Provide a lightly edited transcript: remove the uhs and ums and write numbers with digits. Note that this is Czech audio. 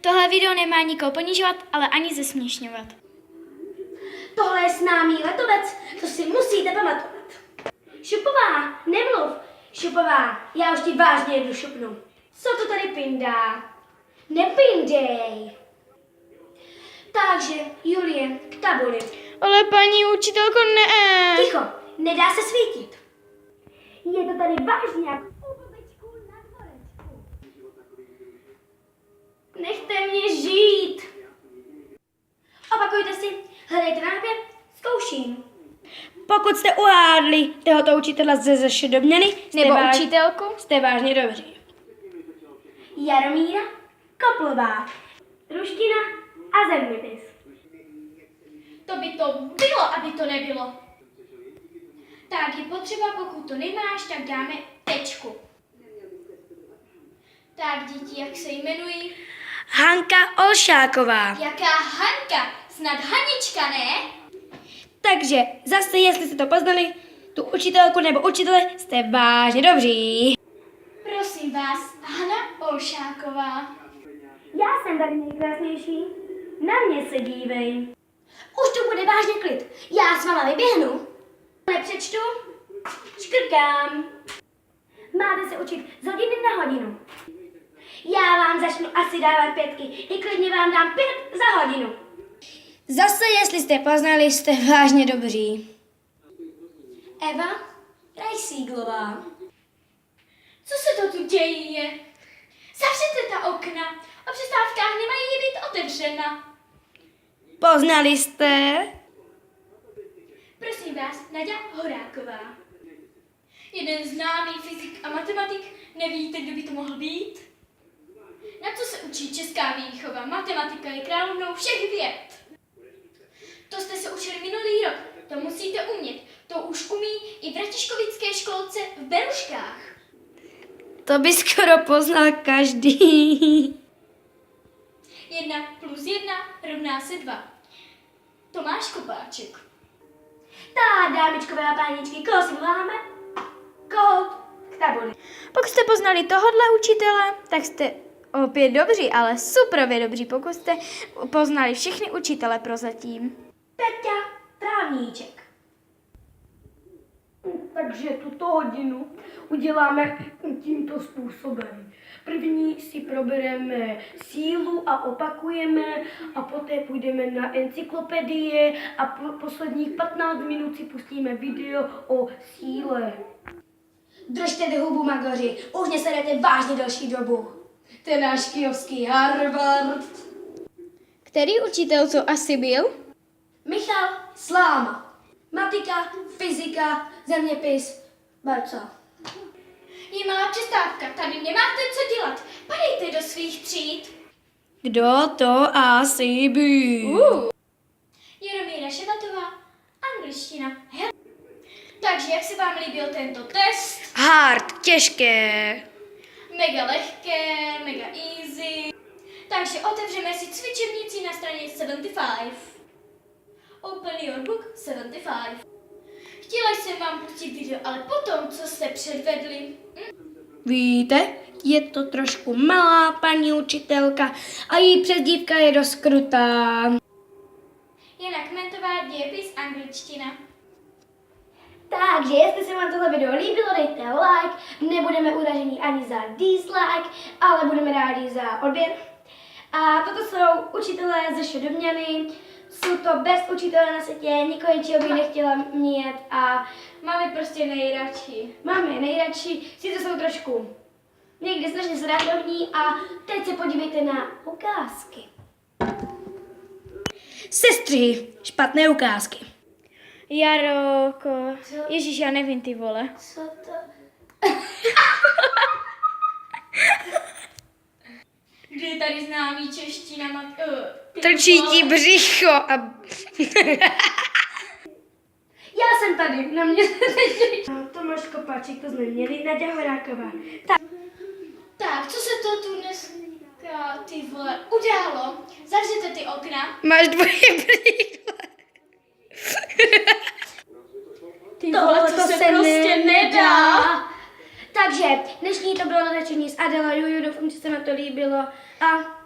Tohle video nemá nikoho ponižovat, ale ani zesměšňovat. Tohle je známý letovec, to si musíte pamatovat. Šupová, nemluv. Šupová, já už ti vážně jdu šupnu. Co to tady pindá? Nepindej. Takže, Julie, k tabuli. Ale paní učitelko, ne. Ticho, nedá se svítit. Je to tady vážňák u blbečku na dvorečku. Nechte mě žít. Opakujte si, hledejte nápěv, zkouším. Pokud jste uhádli tohoto učitele ze Zešedobňany, Nebo učitelku? jste vážně dobří. Jaromíra Koplová, ruština a zeměpis. To by to bylo, aby to nebylo. Tak je potřeba, pokud to nemáš, tak dáme tečku. Tak děti, jak se jmenují? Hanka Olšáková. Jaká Hanka? Snad Hanička, ne? Takže zase, jestli jste to poznali, tu učitelku nebo učitele, jste vážně dobří. Prosím vás, Hana Olšáková. Já jsem tady nejkrásnější. Na mě se dívej. Už tu bude vážně klid. Já s váma vyběhnu. Nepřečtu. Škrkám. Máte se učit z hodiny na hodinu. Já vám začnu asi dávat 5, i klidně vám dám 5 za hodinu. Zase, jestli jste poznali, jste vážně dobří. Eva Rajsíglová. Co se to tu děje? Zavřete ta okna. O přestávkách nemají být otevřena. Poznali jste? Prosím vás, Naďa Horáková. Jeden známý fyzik a matematik, nevíte, kdo by to mohl být? Na co se učí česká výchova? Matematika je královnou všech věd. To jste se učili minulý rok, to musíte umět. To už umí i v Ratiškovické školce v Beruškách. To by skoro poznal každý. 1 + 1 rovná se 2. Tomáš Kopáček. Tak, dámičkové a páničky, koho si voláme? Koho? K tabuli. Pokud jste poznali tohodle učitele, tak jste opět dobří, ale suprově dobří, pokud jste poznali všechny učitele prozatím. Peťa Trávníček. Takže tuto hodinu uděláme tímto způsobem. První si probereme sílu a opakujeme a poté půjdeme na encyklopedie a posledních 15 minut si pustíme video o síle. Držte hubu, magoři, už mě sedete vážně další dobu. Ten náš kijovský Harvard. Který učitel to asi byl? Michal Sláma. Matika, fyzika, zeměpis, Barca. Je malá přestávka, tady nemáte co dělat. Padejte do svých tříd. Kdo to asi byl? Jaromíra Šebatová, angličtina. Takže jak se vám líbil tento test? Hard, těžké. Mega lehké, mega easy. Takže otevřeme si cvičebnici na straně 75. Open your book 75. Chtěla jsem vám pustit video, ale potom, co jste předvedli. Víte, je to trošku malá paní učitelka a její přezdívka je dost krutá. Jana Kmentová, dějepis, angličtina. Takže jestli se vám tohle video líbilo, dejte like, nebudeme uražení ani za dislike, ale budeme rádi za odběr. A toto jsou učitelé ze Šedobňany, jsou to best učitelé na světě, nikoho jiného bych nechtěla mít a Máme prostě nejradši. máme je nejradši, sice jsou trošku někdy strašně srandovní a teď se podívejte na ukázky. Sestry, špatné ukázky. Jaroko. Ježíš, já nevím, ty vole. Co to? Kde je tady známý čeština? Trčí ti břicho a... Já jsem tady, na mě se teď... Tomáš Kopáček, to jsme měli, Naďa Horáková. Tak, co se to tu dneska, ty vole, událo? Zavřete ty okna. Máš dvoje brýle. Ty vole, to se prostě nedá. Takže dnešní to bylo natáčení s Adela Juju, doufám, že se mi to líbilo a